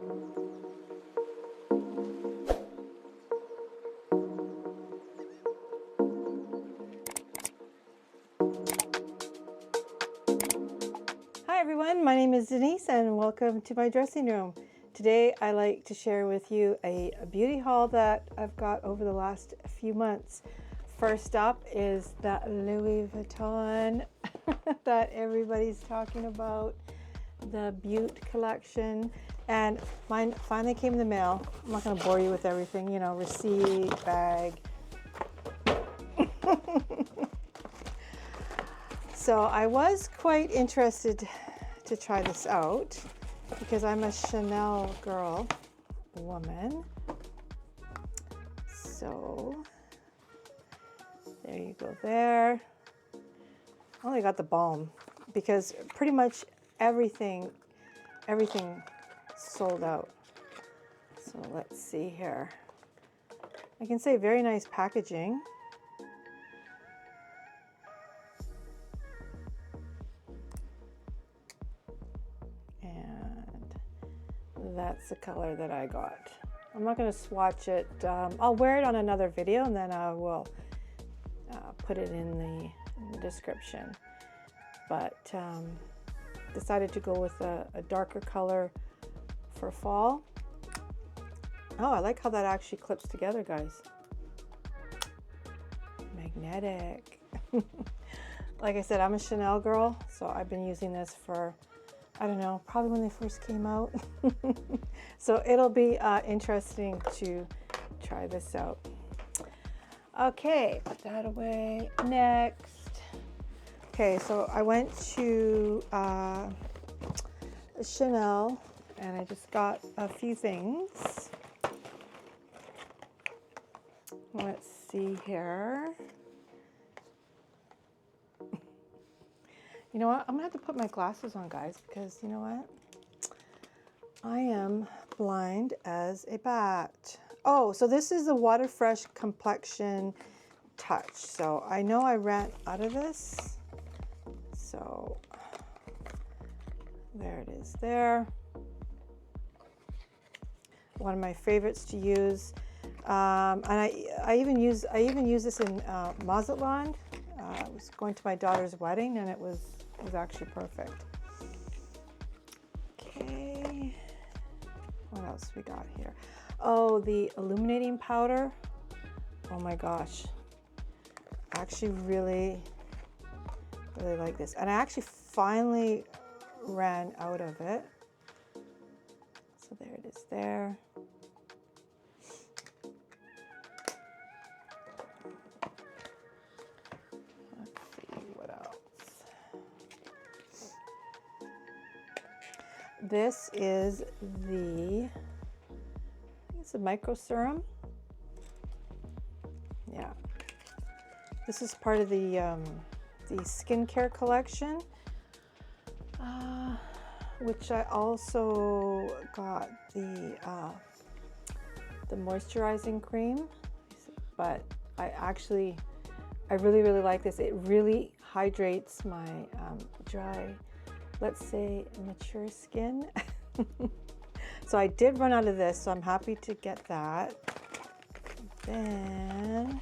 Hi everyone, my name is Denise and welcome to my dressing room. Today I like to share with you a beauty haul that I've got over the last few months. First up is that Louis Vuitton that everybody's talking about, the Beaute collection, and mine finally came in the mail. I'm not going to bore you with everything, you know, receipt, bag. So I was quite interested to try this out because I'm a Chanel girl, woman. So there you go there. I only got the Baume because pretty much everything sold out. So let's see here. I can say very nice packaging. That's the color that I got. I'm not going to swatch it. I'll wear it on another video and then I will put it in the description. But decided to go with a darker color for fall. Oh, I like how that actually clips together, guys. Magnetic. Like I said, I'm a Chanel girl, so I've been using this for, I don't know, probably when they first came out. So it'll be interesting to try this out. Okay, put that away. Next. Okay, so I went to Chanel and I just got a few things. Let's see here. You know what? I'm gonna have to put my glasses on, guys, because you know what? I am blind as a bat. Oh, so this is the Water Fresh Complexion Touch. So I know I ran out of this. So there it is there. One of my favorites to use. And I even use this in Mazatlan. I was going to my daughter's wedding and it was actually perfect. Okay, what else we got here? Oh, the illuminating powder. Oh my gosh, I actually really like this, and I actually finally ran out of it. So there it is there. This is it's a micro serum. Yeah, this is part of the skincare collection, which I also got the moisturizing cream. But I really like this. It really hydrates my dry, let's say, mature skin. So I did run out of this, so I'm happy to get that. Then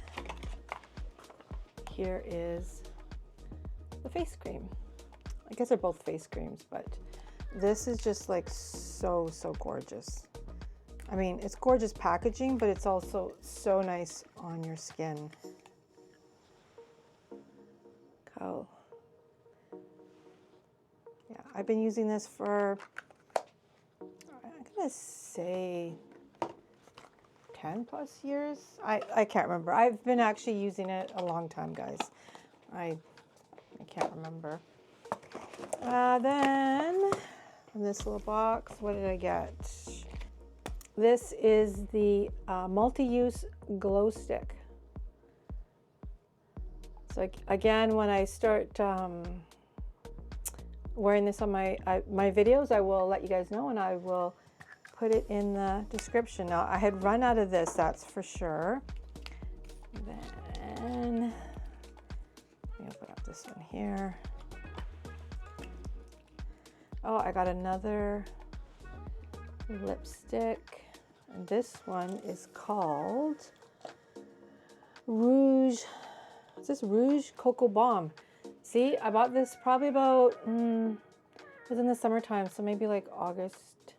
here is the face cream. I guess they're both face creams, but this is just like so gorgeous. I mean, it's gorgeous packaging, but it's also so nice on your skin. Oh. Yeah, I've been using this for, I'm gonna say 10 plus years. I can't remember. I've been actually using it a long time, guys. I can't remember. Then from this little box, what did I get? This is the multi-use glow stick. So again, when I start wearing this on my videos, I will let you guys know, and I will put it in the description. Now, I had run out of this, that's for sure. Then let me open up this one here. Oh, I got another lipstick. And this one is called Rouge. Is this Rouge Coco Balm? See, I bought this probably about, it was in the summertime, so maybe like August,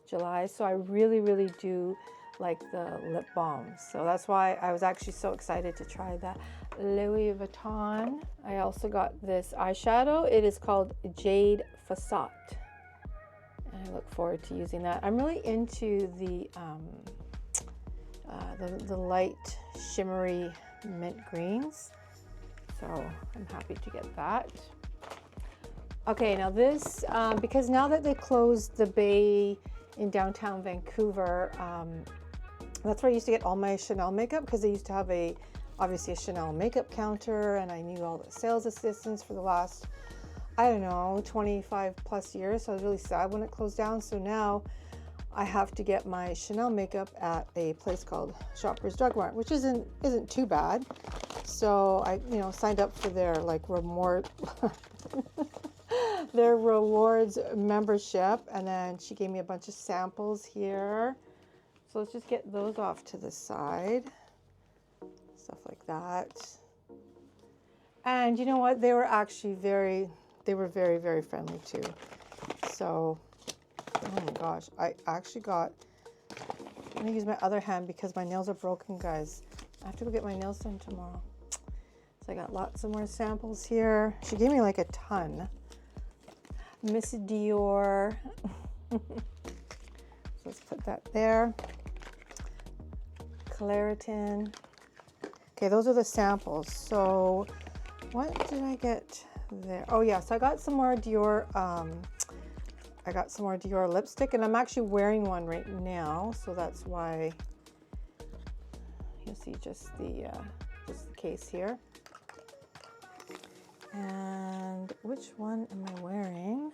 July. So I really, really do like the lip balm. So that's why I was actually so excited to try that Louis Vuitton. I also got this eyeshadow. It is called Jade Facette. I look forward to using that. I'm really into the light shimmery mint greens, so I'm happy to get that. Okay, now this, because now that they closed the Bay in downtown Vancouver, that's where I used to get all my Chanel makeup, because they used to have obviously a Chanel makeup counter, and I knew all the sales assistants for the last, I don't know, 25 plus years. So I was really sad when it closed down. So now I have to get my Chanel makeup at a place called Shoppers Drug Mart, which isn't too bad. So I, signed up for their their rewards membership, and then she gave me a bunch of samples here. So let's just get those off to the side, stuff like that. And you know what? They were actually very, very friendly too. So, oh my gosh, I actually got, I'm gonna use my other hand because my nails are broken, guys. I have to go get my nails done tomorrow. So I got lots of more samples here. She gave me like a ton. Miss Dior. So let's put that there. Claritin. Okay, those are the samples. So what did I get there? Oh yeah, so I got some more Dior, I got some more Dior lipstick, and I'm actually wearing one right now, so that's why you'll see just the case here. And which one am I wearing?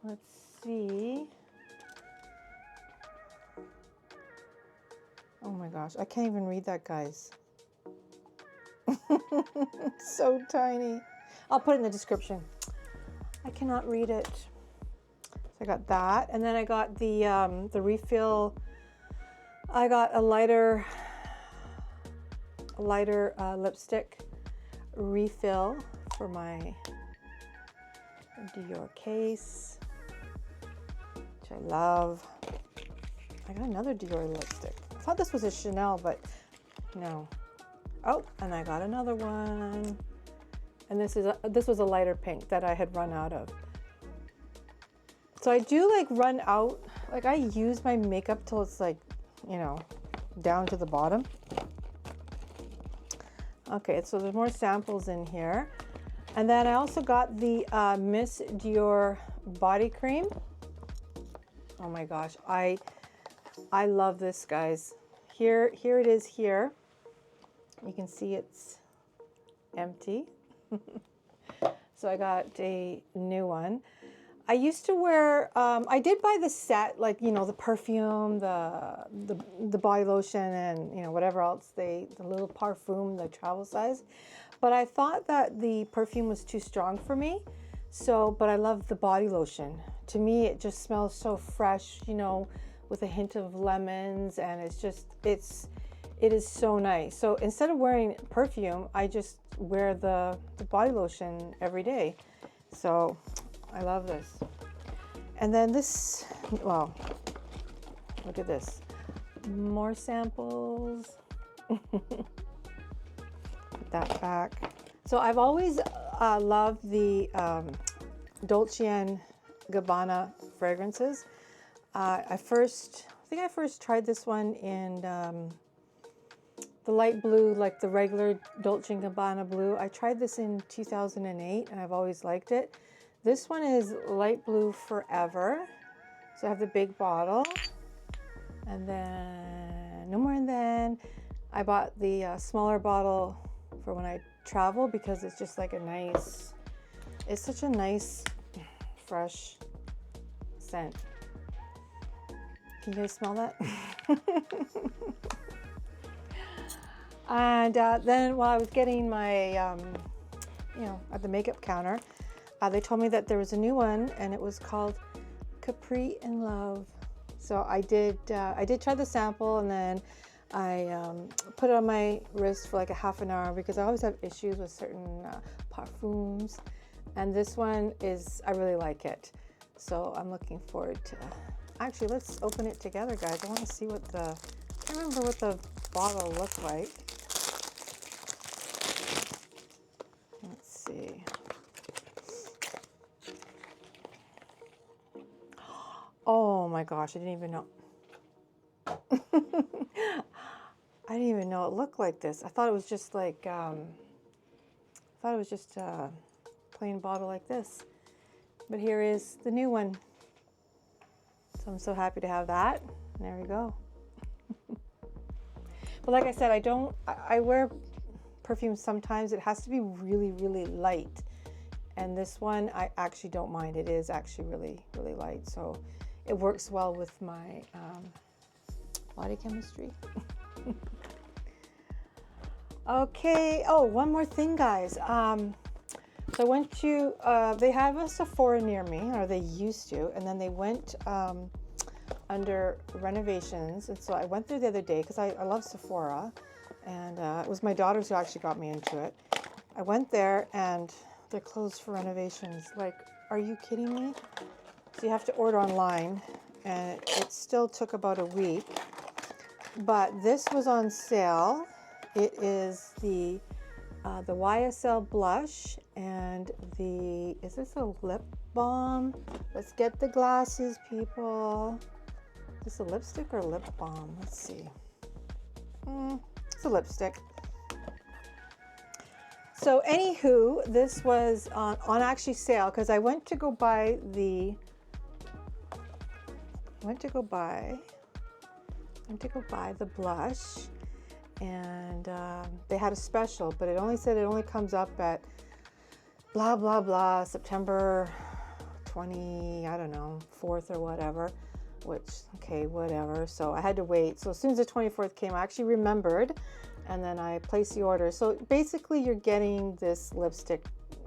Let's see. Oh my gosh, I can't even read that, guys. It's so tiny. I'll put it in the description. I cannot read it. So I got that, and then I got the refill. I got a lighter lipstick refill for my Dior case, which I love. I got another Dior lipstick. I thought this was a Chanel, but no. Oh, and I got another one. And this was a lighter pink that I had run out of. So I do like run out, like I use my makeup till it's like, down to the bottom. Okay, so there's more samples in here. And then I also got the Miss Dior body cream. Oh my gosh, I love this, guys. Here it is here. You can see it's empty. So I got a new one. I used to wear, I did buy the set, like, the perfume, the body lotion, and, whatever else, the little Parfume, the travel size. But I thought that the perfume was too strong for me. So, but I love the body lotion. To me, it just smells so fresh, with a hint of lemons, and it is so nice. So instead of wearing perfume, I just wear the body lotion every day. So I love this. And then this, well, look at this. More samples. Put that back. So I've always loved the Dolce and Gabbana fragrances. I think I first tried this one in the light blue, like the regular Dolce & Gabbana blue. I tried this in 2008, and I've always liked it. This one is light blue forever. So I have the big bottle, and then no more. And then I bought the smaller bottle for when I travel, because it's just like it's such a nice, fresh scent. Can you guys smell that? And then while I was getting my, at the makeup counter, they told me that there was a new one, and it was called Capri in Love. So I did try the sample, and then I put it on my wrist for like a half an hour because I always have issues with certain parfums, and this one is, I really like it. So I'm looking forward to, actually let's open it together, guys. I want to see what the, I can't remember what the bottle looked like. Let's see. Oh my gosh, I didn't even know. I didn't even know it looked like this. I thought it was just like, I thought it was just a plain bottle like this. But here is the new one. So I'm so happy to have that. There we go. But like I said, I wear perfume sometimes. It has to be really, really light. And this one, I actually don't mind. It is actually really, really light. So it works well with my body chemistry. Okay, oh, one more thing, guys. So I went to, they have a Sephora near me, or they used to, and then they went under renovations. And so I went there the other day because I love Sephora, and it was my daughters who actually got me into it. I went there and they're closed for renovations. Like, are you kidding me? So you have to order online, and it still took about a week. But this was on sale. It is the YSL blush and the, is this a lip balm? Let's get the glasses, people. Is this a lipstick or lip balm? Let's see. It's a lipstick. So anywho, this was on actually sale because I went to go buy the, the blush, and they had a special, but it only said it only comes up at blah blah blah September 20, I don't know, 4th or whatever, which, okay, whatever. So I had to wait. So as soon as the 24th came, I actually remembered, and then I placed the order. So basically you're getting this lipstick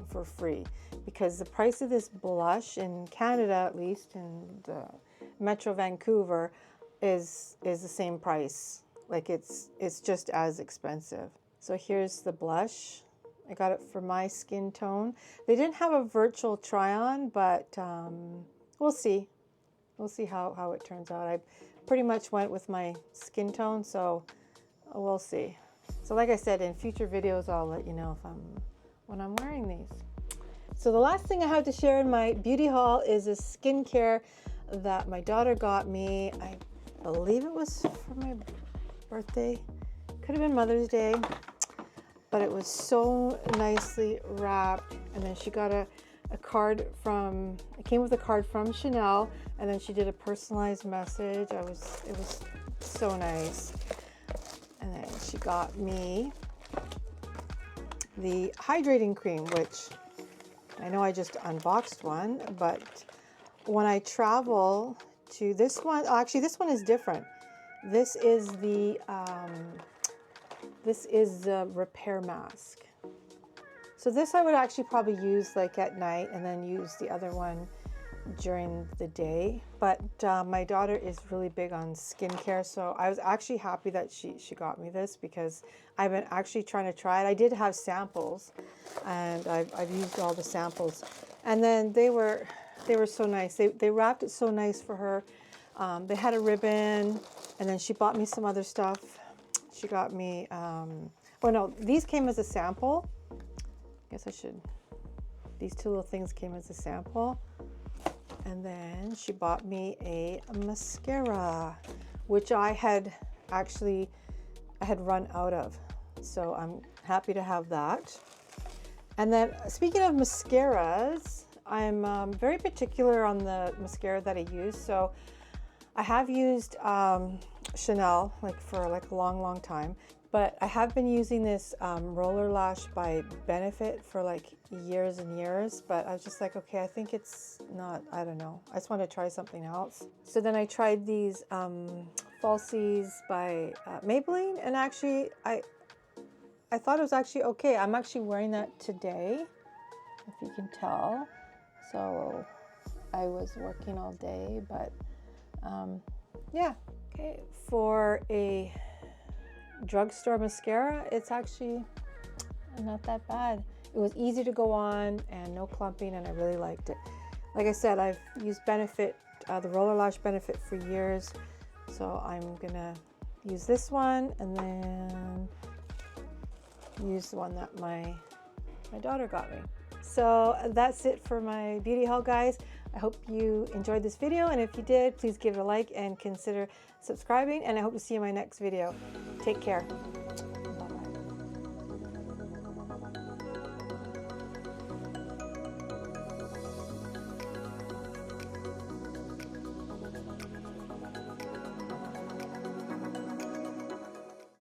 for free because the price of this blush in Canada, at least in the Metro Vancouver, is the same price. Like it's just as expensive. So here's the blush. I got it for my skin tone. They didn't have a virtual try on, but we'll see. We'll see how it turns out. I pretty much went with my skin tone, so we'll see. So like I said, in future videos, I'll let you know when I'm wearing these. So the last thing I have to share in my beauty haul is a skincare that my daughter got me. I believe it was for my birthday. Could have been Mother's Day, but it was so nicely wrapped. And then she got a card from, it came with a card from Chanel, and then she did a personalized message. It was so nice. And then she got me the hydrating cream, which I know I just unboxed one, but when I travel to this one, actually this one is different. This is the repair mask. So this I would actually probably use like at night, and then use the other one during the day. But my daughter is really big on skincare, so I was actually happy that she got me this because I've been actually trying to try it. I did have samples, and I've used all the samples, and then they were so nice. They wrapped it so nice for her. They had a ribbon, and then she bought me some other stuff. She got me, well, no, these came as a sample. I guess I should, these two little things came as a sample. And then she bought me a mascara, which I had run out of. So I'm happy to have that. And then speaking of mascaras, I'm very particular on the mascara that I use. So I have used Chanel for a long time, but I have been using this Roller Lash by Benefit for like years and years, but I was just like, okay, I think it's not, I don't know. I just want to try something else. So then I tried these Falsies by Maybelline, and actually I thought it was actually okay. I'm actually wearing that today, if you can tell. So I was working all day, but yeah. Okay, for a drugstore mascara, it's actually not that bad. It was easy to go on and no clumping, and I really liked it. Like I said, I've used Benefit, the Roller Lash Benefit for years, so I'm gonna use this one and then use the one that my daughter got me. So that's it for my beauty haul, guys. I hope you enjoyed this video, and if you did, please give it a like and consider subscribing, and I hope to see you in my next video. Take care.